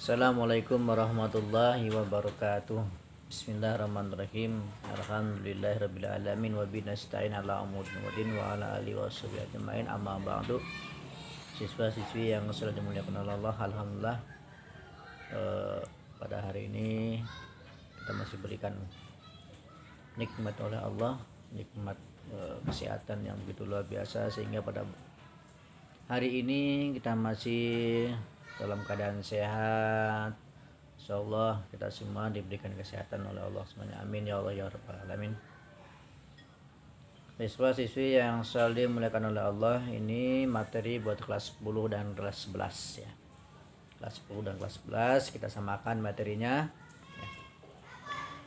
Assalamualaikum warahmatullahi wabarakatuh. Bismillahirrahmanirrahim. Alhamdulillahirabbil alamin wa bihi nasta'in ala umuri din wa ala alihi washabihi ajmain. Amma ba'du. Siswa-siswi yang selalu dimuliakan oleh Allah, alhamdulillah pada hari ini kita masih berikan nikmat oleh Allah, nikmat kesehatan yang begitu luar biasa, sehingga pada hari ini kita masih dalam keadaan sehat. Insyaallah kita semua diberikan kesehatan oleh Allah semuanya. Amin ya Allah ya rabbal alamin. Siswa-siswi yang selalu dimuliakan oleh Allah, ini materi buat kelas 10 dan kelas 11 ya. Kelas 10 dan kelas 11 kita samakan materinya ya.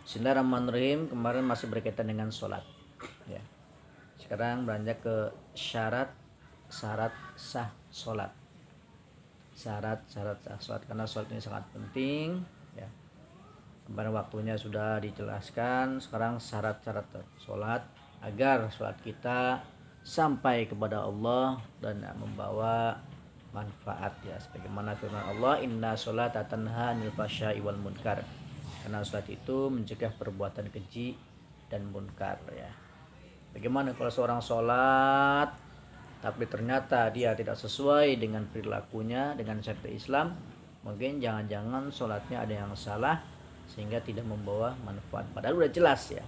Bismillahirrahmanirrahim. Kemarin masih berkaitan dengan sholat ya. Sekarang beranjak ke syarat sah sholat. Syarat sah sholat, karena sholat ini sangat penting ya. Kemarin waktunya sudah dijelaskan. Sekarang syarat-syarat sholat agar sholat kita sampai kepada Allah dan membawa manfaat ya, sebagaimana firman Allah, inna sholata tanha 'anil fahsya'i wal munkar. Karena sholat itu mencegah perbuatan keji dan munkar ya. Bagaimana kalau seorang sholat tapi ternyata dia tidak sesuai dengan perilakunya, dengan syariat Islam, mungkin jangan-jangan sholatnya ada yang salah sehingga tidak membawa manfaat. Padahal udah jelas ya.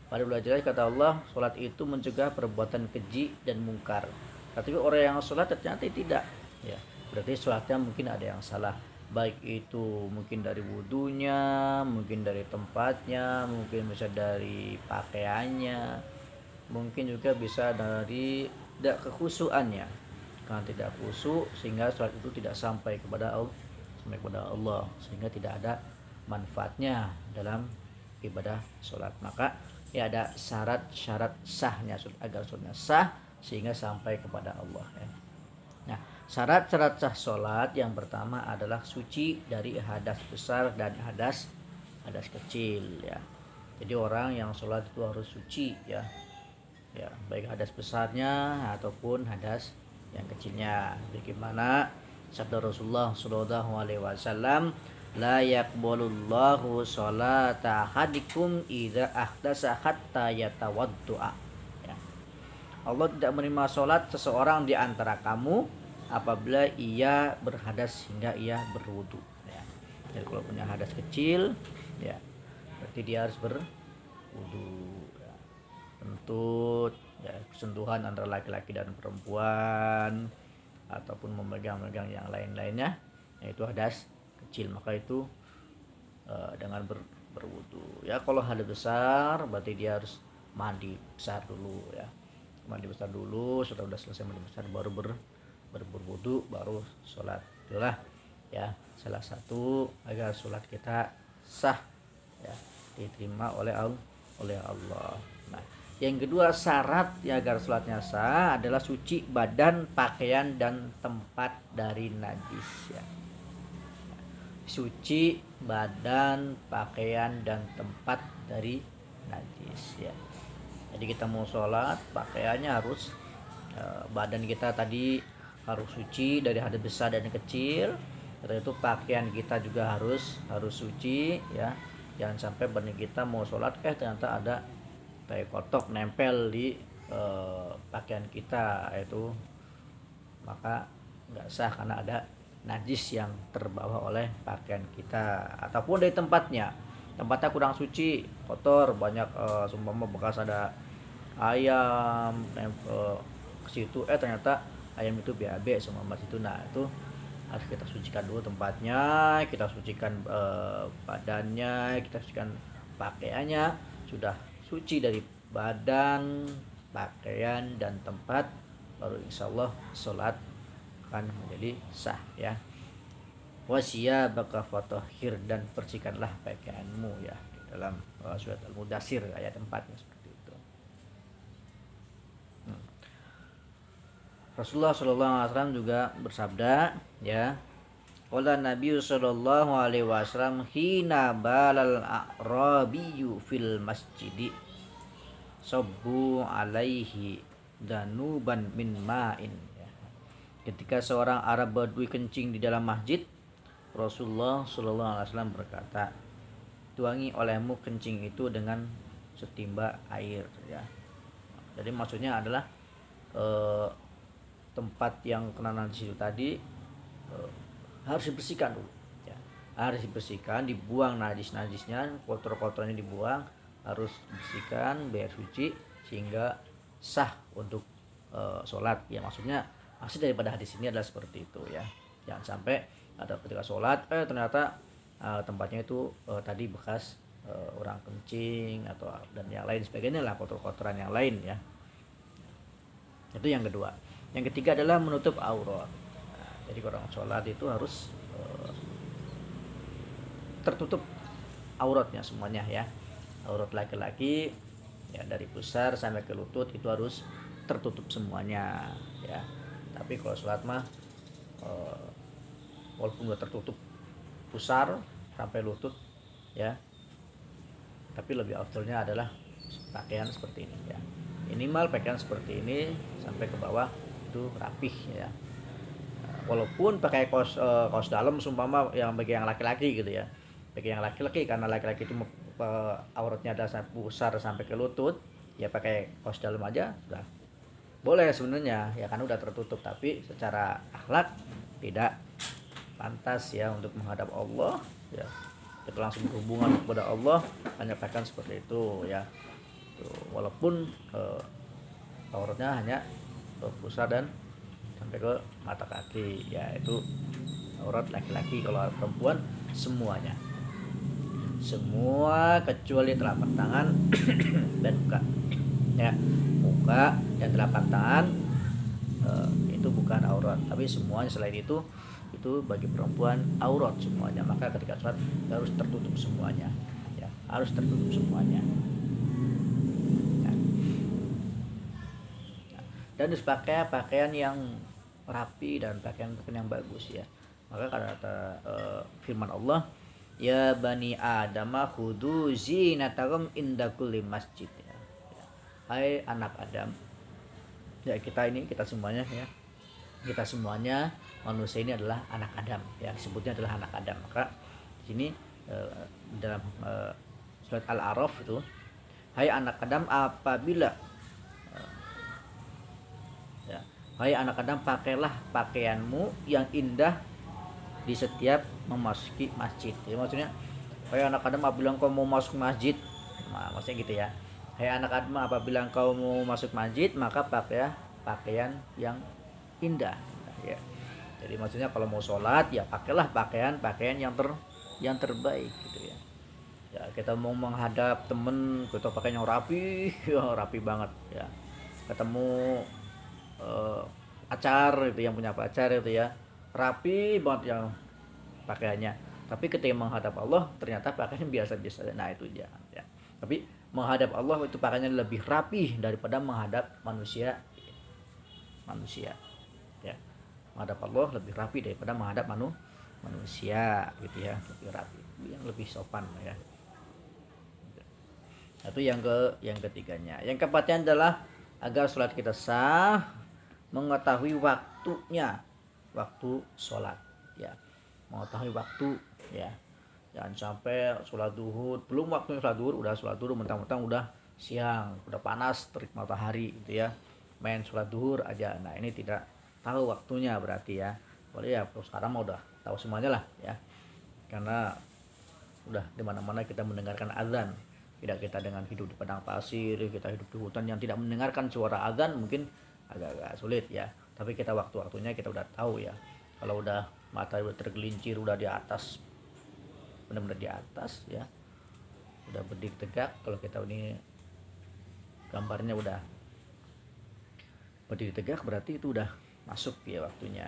Padahal udah jelas kata Allah, sholat itu mencegah perbuatan keji dan mungkar. Tapi orang yang sholat ternyata tidak ya. Berarti sholatnya mungkin ada yang salah. Baik itu mungkin dari wudunya, mungkin dari tempatnya, mungkin bisa dari pakaiannya, mungkin juga bisa dari tidak kekhusyuannya. Karena tidak khusyuk sehingga sholat itu tidak sampai kepada Allah, sehingga tidak ada manfaatnya dalam ibadah sholat. Maka ya ada syarat-syarat sahnya agar sholatnya sah sehingga sampai kepada Allah ya. Nah, syarat-syarat sah sholat yang pertama adalah suci dari hadas besar dan hadas kecil ya. Jadi orang yang sholat itu harus suci ya, baik hadas besarnya ataupun hadas yang kecilnya. Bagaimana sabda Rasulullah sallallahu alaihi wasallam, la yaqbalullahu sholata ahadikum idza ahdasa hatta yatawaddu'a ya. Allah tidak menerima sholat seseorang di antara kamu apabila ia berhadas hingga ia berwudu ya. Jadi kalau punya hadas kecil ya, berarti dia harus berwudu. Kentut ya, sentuhan antara laki-laki dan perempuan ataupun memegang-megang yang lain-lainnya, yaitu hadas kecil, maka itu dengan berwudu ya. Kalau hadas besar berarti dia harus mandi besar dulu ya, mandi besar dulu. Sudah selesai mandi besar baru berwudu, baru sholat. Itulah ya salah satu agar sholat kita sah ya, diterima oleh Allah. Nah, yang kedua syarat ya agar sholatnya sah adalah suci badan, pakaian, dan tempat dari najis ya. Suci badan, pakaian, dan tempat dari najis ya. Jadi kita mau sholat, pakaiannya harus badan kita tadi harus suci dari hadas besar dan kecil. Setelah itu pakaian kita juga harus suci ya. Jangan sampai badan kita mau sholat ternyata ada tai kotok nempel di pakaian kita, itu maka nggak sah karena ada najis yang terbawa oleh pakaian kita. Ataupun dari tempatnya kurang suci, kotor, banyak seumpama bekas ada ayam ke situ, ternyata ayam itu BAB seumpama situ. Nah, itu harus kita sucikan dulu tempatnya, kita sucikan badannya, kita sucikan pakaiannya. Sudah suci dari badan, pakaian, dan tempat, baru insyaallah sholat akan menjadi sah ya. Wasiyabaka fatahhir, dan bersihkanlah pakaianmu ya, dalam surat Al-Mudaththir ayat 4 seperti itu. Rasulullah SAW juga bersabda ya, qala Nabi sallallahu alaihi wasallam, hina balal a'rabiyyu fil masjidi sabbu alaihi danuban min ma'in ya. Ketika seorang Arab Badui kencing di dalam masjid, Rasulullah Shallallahu Alaihi Wasallam berkata, tuangi olehmu kencing itu dengan setimba air, ya. Jadi maksudnya adalah tempat yang kena najis itu tadi harus dibersihkan dulu, ya. Harus dibersihkan, dibuang najisnya, kotor-kotornya dibuang, harus dibersihkan biar suci sehingga sah untuk sholat, ya. Maksud daripada hadis ini adalah seperti itu, ya. Jangan sampai ada ketika sholat ternyata tempatnya itu tadi bekas orang kencing atau dan yang lain sebagainya lah, kotor-kotoran yang lain, ya. Itu yang kedua. Yang ketiga adalah menutup aurat. Nah, jadi orang sholat itu harus tertutup auratnya semuanya, ya. Aurat laki-laki ya dari pusar sampai ke lutut itu harus tertutup semuanya, ya. Tapi kalau sholat mah walaupun udah tertutup pusar sampai lutut, ya, tapi lebih afdalnya adalah pakaian seperti ini, ya. Minimal pakaian seperti ini sampai ke bawah itu rapih, ya. Walaupun pakai kaos dalam sumpama yang bagi yang laki-laki gitu, ya. Bagi yang laki-laki, karena laki-laki itu auratnya ada pusar sampai ke lutut, ya pakai kaos dalam aja sudah boleh sebenarnya, ya, kan udah tertutup. Tapi secara akhlak tidak pantas, ya, untuk menghadap Allah, ya. Kita langsung berhubungan kepada Allah hanya pakaian seperti itu, ya. Walaupun auratnya hanya pusar dan sampai ke mata kaki, ya, itu aurat laki-laki. Kalau perempuan semuanya, semua kecuali telapak tangan dan muka, ya. Muka dan telapak tangan itu bukan aurat, tapi semuanya selain itu bagi perempuan aurat semuanya. Maka ketika sholat harus tertutup semuanya, ya, harus tertutup semuanya. Dan harus pakai pakaian yang rapi dan pakaian yang bagus, ya. Maka kata firman Allah, ya bani adama khudu zinatakum inda kulli masjid, ya. Hai anak Adam, ya, kita semuanya, ya, kita semuanya manusia ini adalah anak Adam, ya, disebutnya adalah anak Adam. Maka di sini dalam surat Al-A'raf itu, hai anak Adam, apabila hai anak Adam, pakailah pakaianmu yang indah di setiap memasuki masjid. Jadi maksudnya, hai anak Adam, apabila engkau mau masuk masjid, nah, maksudnya gitu, ya. Hai anak Adam, apabila engkau mau masuk masjid, maka pakailah pakaian yang indah, ya. Jadi maksudnya kalau mau sholat, ya pakailah pakaian yang terbaik, gitu, ya. Ya, kita mau menghadap temen, kita pakai yang rapi, ya, rapi banget, ya. Ketemu acar itu, yang punya pacar itu, ya, rapi banget yang pakaiannya. Tapi ketika menghadap Allah ternyata pakaiannya biasa-biasa. Nah, itu jangan, ya. Tapi menghadap Allah itu pakaiannya lebih rapi daripada menghadap manusia, ya. Menghadap Allah lebih rapi daripada menghadap manusia, gitu, ya. Lebih rapi, yang lebih sopan, ya. Itu yang ketiganya. Yang keempatnya adalah agar sholat kita sah, mengetahui waktunya, waktu sholat, ya. Mengetahui waktu, ya. Jangan sampai sholat duhur, belum waktunya sholat duhur, udah sholat duhur mentang-mentang udah siang, udah panas terik matahari, gitu, ya, main sholat duhur aja. Nah, ini tidak tahu waktunya berarti, ya. Boleh, ya, sekarang mah udah tahu semuanya lah, ya, karena udah di mana-mana kita mendengarkan azan. Tidak kita dengan hidup di padang pasir, kita hidup di hutan yang tidak mendengarkan suara azan, mungkin agak-agak sulit, ya. Tapi kita waktu-waktunya kita udah tahu, ya. Kalau udah matahari udah tergelincir, udah di atas, benar-benar di atas, ya, udah berdiri tegak. Kalau kita ini gambarnya udah berdiri tegak, berarti itu udah masuk, ya, waktunya,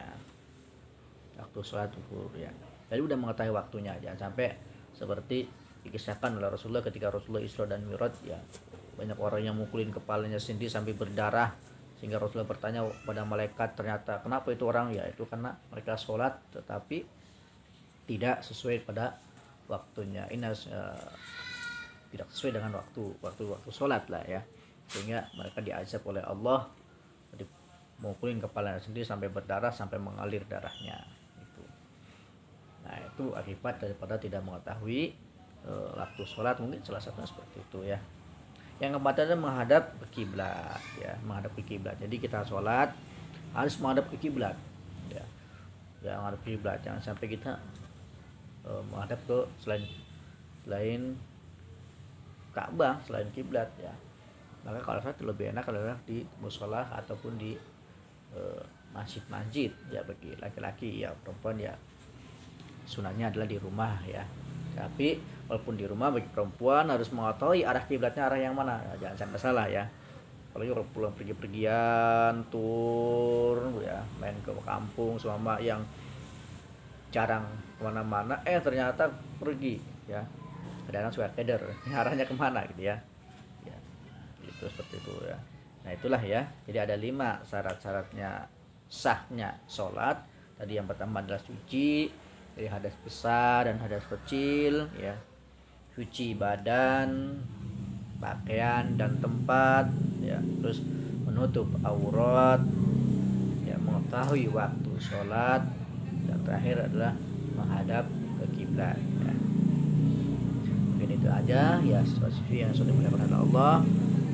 waktu sholat zuhur, ya. Jadi udah mengetahui waktunya. Jangan sampai seperti dikisahkan oleh Rasulullah ketika Rasulullah Isra dan Mi'raj, ya, banyak orang yang mukulin kepalanya sendiri sampai berdarah, sehingga Rasulullah bertanya pada malaikat, ternyata kenapa itu orang, ya, itu karena mereka sholat tetapi tidak sesuai pada waktunya. Ini tidak sesuai dengan waktu sholat lah, ya, sehingga mereka diazab oleh Allah, mukulin kepalanya sendiri sampai berdarah, sampai mengalir darahnya, itu. Nah, itu akibat daripada tidak mengetahui waktu sholat, mungkin salah satunya seperti itu ya. Yang keempat adalah menghadap ke kiblat ya, menghadap ke kiblat. Jadi kita sholat harus menghadap ke kiblat ya, ya menghadap ke kiblat, jangan sampai kita menghadap ke selain Ka'bah, selain kiblat ya. Maka kalau sholat lebih enak adalah di musola ataupun di masjid-masjid ya, bagi laki-laki ya. Perempuan ya sunahnya adalah di rumah ya. Tapi walaupun di rumah, bagi perempuan harus mengetahui arah kiblatnya arah yang mana ya, jangan sampai salah ya. Apalagi kalau pulang pergi-pergian tur ya, main ke kampung selama yang jarang kemana-mana, ternyata pergi ya, kadang-kadang suka keder arahnya kemana gitu ya, ya itu seperti itu ya. Nah itulah ya, jadi ada 5 syarat-syaratnya sahnya sholat. Tadi yang pertama adalah suci dari hadas besar dan hadas kecil ya, suci badan, pakaian dan tempat ya, terus menutup aurat ya, mengetahui waktu sholat, dan terakhir adalah menghadap ke kiblat ya. Mungkin itu aja ya sesuatu yang sudah dimuliakan Allah.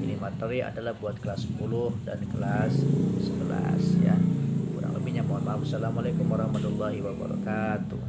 Ini materi adalah buat kelas 10 dan kelas 11 ya. Kurang lebihnya mohon maaf. Assalamualaikum warahmatullahi wabarakatuh.